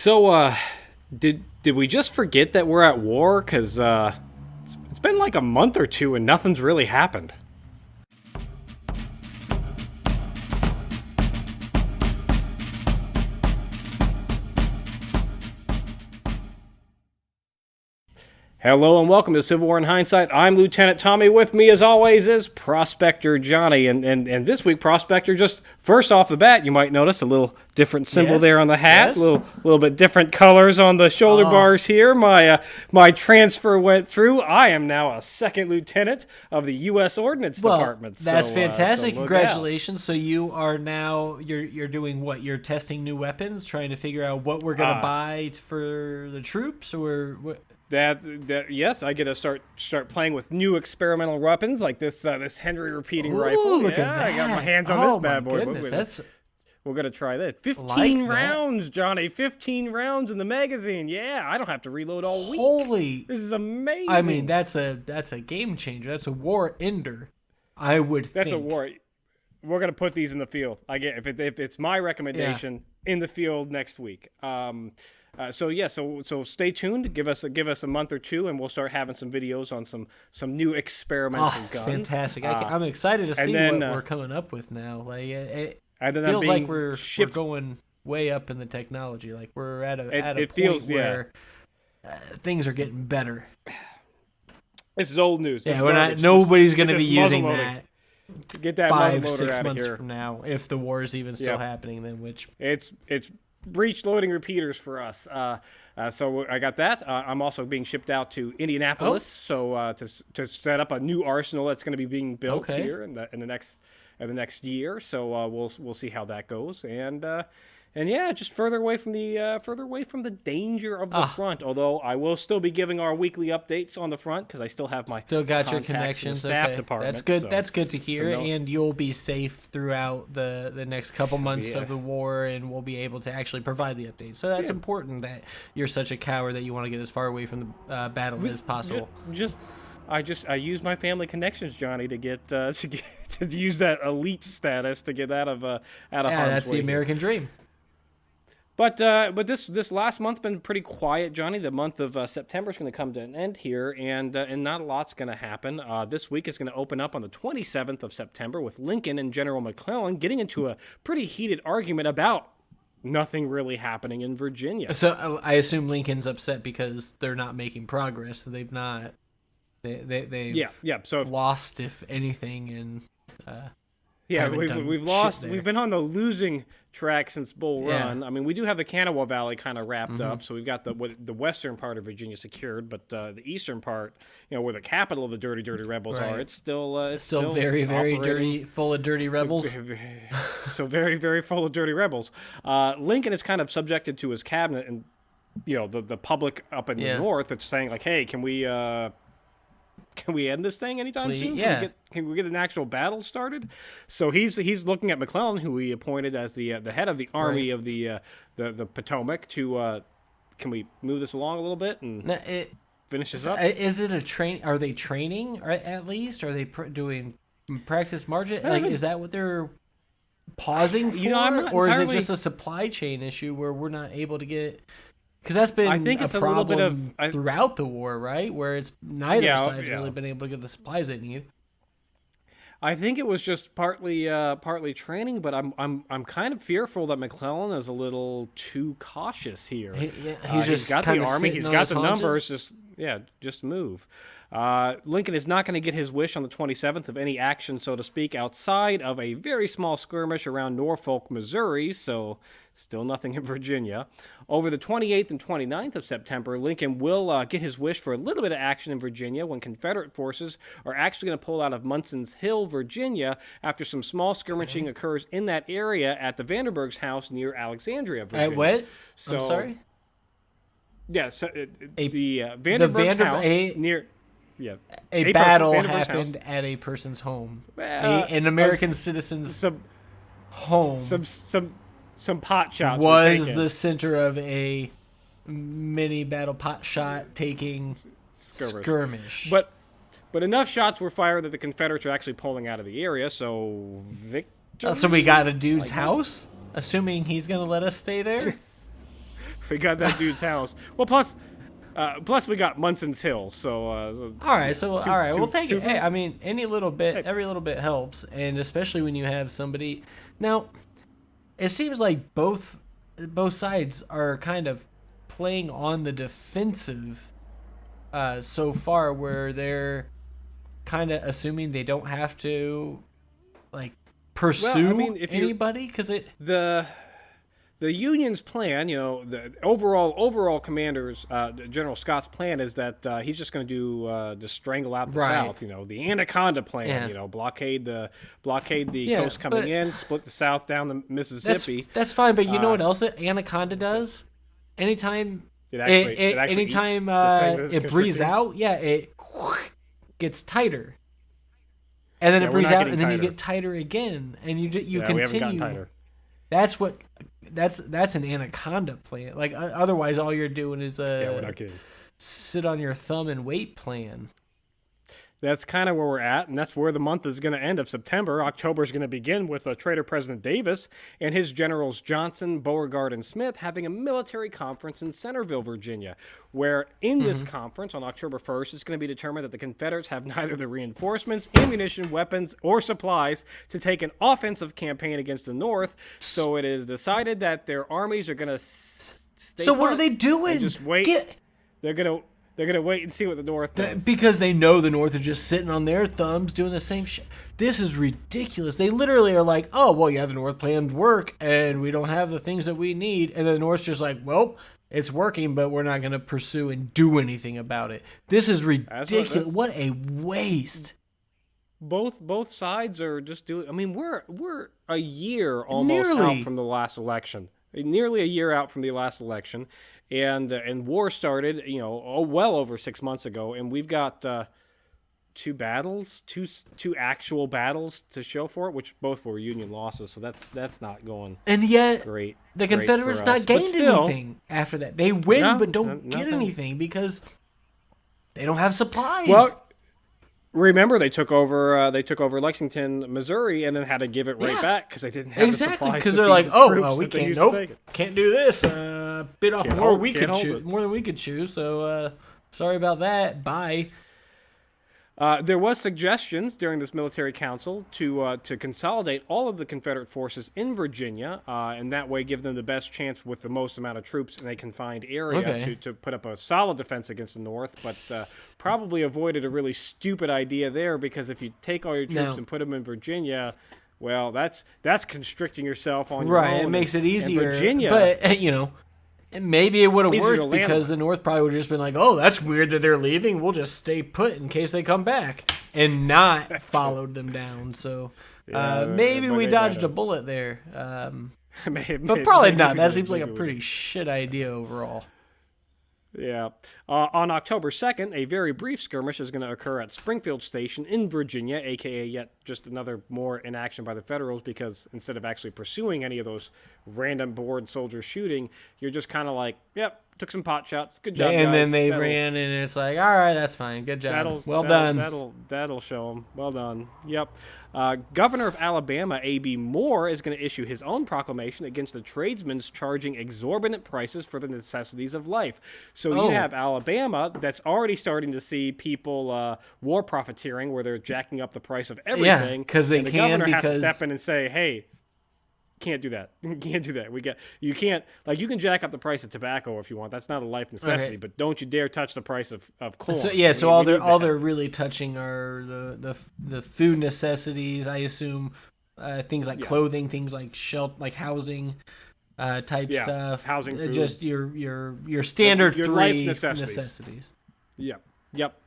So, did we just forget that we're at war? Cause it's been like a month or two and nothing's really happened. Hello and welcome to Civil War in Hindsight. I'm Lieutenant Tommy. With me, as always, is Prospector Johnny. And this week, Prospector, just first off the bat, you might notice a little different symbol there on the hat. Yes. Little bit different colors on the shoulder bars here. My transfer went through. I am now a second lieutenant of the U.S. Ordnance Department. That's fantastic. So Congratulations. So you are now you're doing what? You're testing new weapons, trying to figure out what we're gonna buy for the troops, or what? Yes, I get to start playing with new experimental weapons like this Henry repeating rifle. Look at that. I got my hands on this bad boy. Goodness, We're gonna try that. 15 like rounds, Johnny. 15 rounds in the magazine. Yeah, I don't have to reload all week. Holy! This is amazing. I mean, that's a game changer. That's a war ender. I would. That's a war. We're gonna put these in the field. If it's my recommendation in the field next week. So stay tuned. Give us a month or two, and we'll start having some videos on some new experimental guns. Fantastic! I'm excited to see what we're coming up with now. Like it feels like we're going way up in the technology. Like we're at a point where things are getting better. This is old news. Nobody's going to be using that. Get that 5-6 months from now, if the war is even still happening, then it's breech loading repeaters for us. So I got that. I'm also being shipped out to Indianapolis, so to set up a new arsenal that's going to be being built here in the next year. So we'll see how that goes, and just further away from the danger of the front. Although I will still be giving our weekly updates on the front because I still have my got your connections. Staff department. That's good. That's good to hear. And you'll be safe throughout the next couple months of the war, and we'll be able to actually provide the updates. So that's important that you're such a coward that you want to get as far away from the battle as possible. I use my family connections, Johnny, to get to use that elite status to get out of harm's way. That's the American dream. But this last month been pretty quiet, Johnny. The month of September is going to come to an end here, and not a lot's going to happen. This week is going to open up on the 27th of September with Lincoln and General McClellan getting into a pretty heated argument about nothing really happening in Virginia. So I assume Lincoln's upset because they're not making progress. So they've not. They've lost, if anything, and. We've lost. We've been on the losing track since Bull Run. I mean, we do have the Kanawha Valley kind of wrapped up, so we've got the western part of Virginia secured, but the eastern part, where the capital of the dirty rebels are, it's still very, very dirty, full of dirty rebels. So very, very full of dirty rebels. Lincoln is kind of subjected to his cabinet and the public up in the north that's saying like, hey, can we end this thing anytime soon? Can we get an actual battle started? So he's looking at McClellan, who he appointed as the head of the army of the Potomac. Can we move this along a little bit and finish this up? Is it a train? Are they training at least? Are they doing practice margin? Is that what they're pausing for, or is it just a supply chain issue where we're not able to get? Because that's been a problem throughout the war, right? Where it's neither side's really been able to get the supplies they need. I think it was just partly training, but I'm kind of fearful that McClellan is a little too cautious here. He's got the army, he's got the numbers. Just move. Lincoln is not going to get his wish on the 27th of any action, so to speak, outside of a very small skirmish around Norfolk, Missouri, so still nothing in Virginia. Over the 28th and 29th of September, Lincoln will get his wish for a little bit of action in Virginia when Confederate forces are actually going to pull out of Munson's Hill, Virginia, after some small skirmishing occurs in that area at the Vanderburg's house near Alexandria, Virginia. At what? I'm sorry? Yeah, so the Vanderburg's house near... Yeah, a battle happened at a person's home, an American citizen's home. Some pot shots was the center of a mini battle pot shot taking skirmish. But enough shots were fired that the Confederates are actually pulling out of the area. So victory. So we got a dude's house, assuming he's gonna let us stay there. We got that dude's house. Well, plus we got Munson's Hill. So all right, we'll take it. Hey, I mean, every little bit helps, and especially when you have somebody. Now, it seems like both sides are kind of playing on the defensive so far, where they're kind of assuming they don't have to pursue anybody because the Union's plan, the overall commander's General Scott's plan is that he's just going to do just strangle out the South. The Anaconda plan. Blockade the coast coming in, split the South down the Mississippi. That's fine, but you know what else that Anaconda does? Anytime it breathes out, it gets tighter. And then it breathes out, and then you get tighter again, and you continue. We haven't gotten tighter. That's an Anaconda plan. Otherwise, all you're doing is we're not kidding. Sit on your thumb and wait plan. That's kind of where we're at, and that's where the month is going to end of September. October is going to begin with Trader President Davis and his generals Johnson, Beauregard, and Smith having a military conference in Centerville, Virginia, where in this conference on October 1st, it's going to be determined that the Confederates have neither the reinforcements, ammunition, weapons, or supplies to take an offensive campaign against the North. So it is decided that their armies are going to stay So what are they doing? Just wait. They're going to wait and see what the North does. Because they know the North are just sitting on their thumbs doing the same shit. This is ridiculous. They literally are like, oh, well, yeah, the North plans work, and we don't have the things that we need. And then the North's just like, well, it's working, but we're not going to pursue and do anything about it. This is ridiculous. What a waste. Both sides are just doing. I mean, we're a year almost out from the last election. Nearly a year out from the last election, and war started, well over 6 months ago, and we've got two actual battles to show for it, which both were Union losses, so that's not going. And yet, great. The Confederates not gained anything after that. They win, but don't get anything because they don't have supplies. Well, remember they took over Lexington, Missouri, and then had to give it right back because they didn't have the supplies. Because they're like, we can't. Can't do this. Bit off more than we could chew. So sorry about that. Bye. There was suggestions during this military council to consolidate all of the Confederate forces in Virginia, and that way give them the best chance with the most amount of troops in a confined area to put up a solid defense against the North, but probably avoided a really stupid idea there because if you take all your troops and put them in Virginia, well, that's constricting yourself on your own. Right, it makes it easier. Virginia, but, maybe it would have worked because the North probably would have just been like, oh, that's weird that they're leaving. We'll just stay put in case they come back and not followed them down. So maybe we dodged a bullet there. But probably not. That seems like a pretty shit idea overall. Yeah. On October 2nd, a very brief skirmish is going to occur at Springfield Station in Virginia, a.k.a. yet just another more inaction by the Federals because instead of actually pursuing any of those random bored soldiers shooting, you're just kind of like, yep, took some pot shots. Good job, and guys. Then they ran, and it's like, all right, that's fine. Good job. Well done. That'll show them. Well done. Yep. Governor of Alabama, A.B. Moore, is going to issue his own proclamation against the tradesmen charging exorbitant prices for the necessities of life. So you have Alabama that's already starting to see people war profiteering where they're jacking up the price of everything. Yeah, because the governor has to step in and say, hey, can't do that. Can't do that. You can't, you can jack up the price of tobacco if you want. That's not a life necessity, but don't you dare touch the price of corn. So all they're really touching are the food necessities, I assume, things like clothing, things like housing, type stuff. Housing, food. Just your standard your three life necessities. Yep.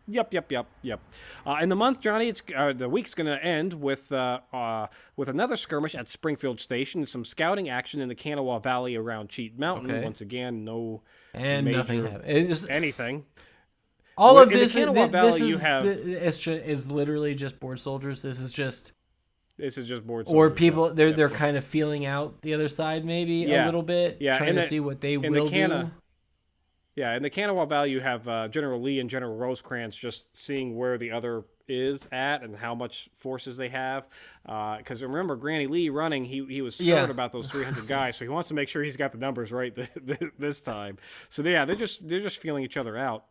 In the month, Johnny, the week's going to end with another skirmish at Springfield Station and some scouting action in the Kanawha Valley around Cheat Mountain. Once again, nothing happened. Anything. All of this in the Kanawha Valley, is literally just bored soldiers. This is just bored soldiers. Or people, they're kind of feeling out the other side maybe a little bit, trying to see what they will do. Yeah, in the Kanawha Valley, you have General Lee and General Rosecrans just seeing where the other is at and how much forces they have. Because remember, Granny Lee running, he was scared about those 300 guys, so he wants to make sure he's got the numbers right this time. So yeah, they're just feeling each other out.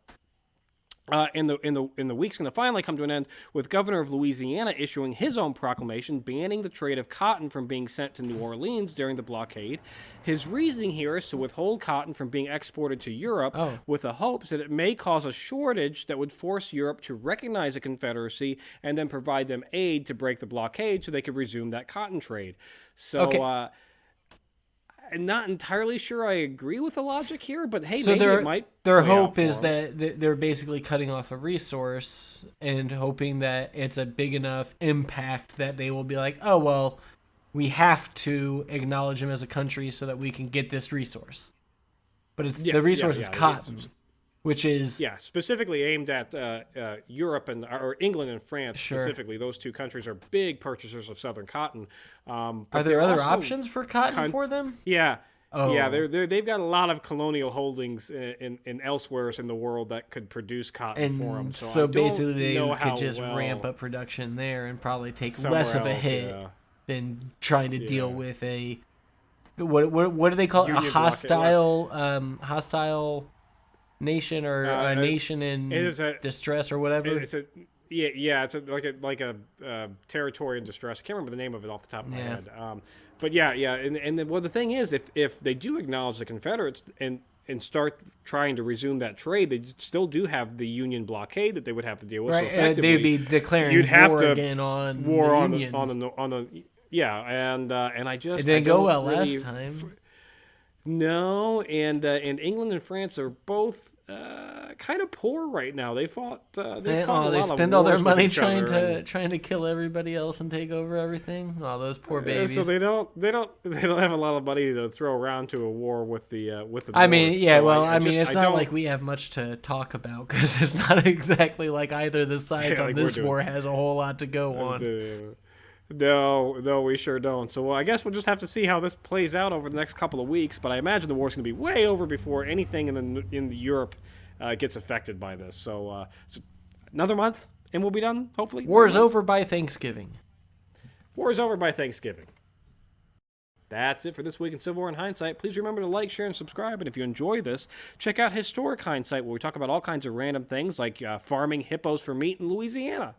In the week's going to finally come to an end with Governor of Louisiana issuing his own proclamation banning the trade of cotton from being sent to New Orleans during the blockade. His reasoning here is to withhold cotton from being exported to Europe with the hopes that it may cause a shortage that would force Europe to recognize a confederacy and then provide them aid to break the blockade so they could resume that cotton trade. So I'm not entirely sure I agree with the logic here, but hey, maybe it might. Their hope is that they're basically cutting off a resource and hoping that it's a big enough impact that they will be like, oh, well, we have to acknowledge them as a country so that we can get this resource. But the resource is cotton. Which is specifically aimed at Europe or England and France specifically. Those two countries are big purchasers of southern cotton. Are there other options for cotton for them? Yeah. Oh. Yeah, they've got a lot of colonial holdings in elsewhere in the world that could produce cotton for them. So basically, they could just ramp up production there and probably take less of a hit than trying to deal with a what do they call it? A hostile nation or a nation in distress or whatever. It's like a territory in distress. I can't remember the name of it off the top of my head. But the thing is, if they do acknowledge the Confederates and start trying to resume that trade, they still do have the Union blockade that they would have to deal with. Right, so effectively, they'd be declaring war again on the Union. And I just it didn't go well last time. No, and England and France are both kind of poor right now. They fought. They spend all their money trying to kill everybody else and take over everything. Oh, those poor babies. So they don't have a lot of money to throw around to a war with the. I mean, it's not like we have much to talk about because it's not exactly like either the sides on this war has a whole lot to go on. No, we sure don't. So I guess we'll just have to see how this plays out over the next couple of weeks. But I imagine the war's going to be way over before anything in Europe gets affected by this. So another month and we'll be done, hopefully. War's over by Thanksgiving. War's over by Thanksgiving. That's it for this week in Civil War in Hindsight. Please remember to like, share, and subscribe. And if you enjoy this, check out Historic Hindsight, where we talk about all kinds of random things like farming hippos for meat in Louisiana.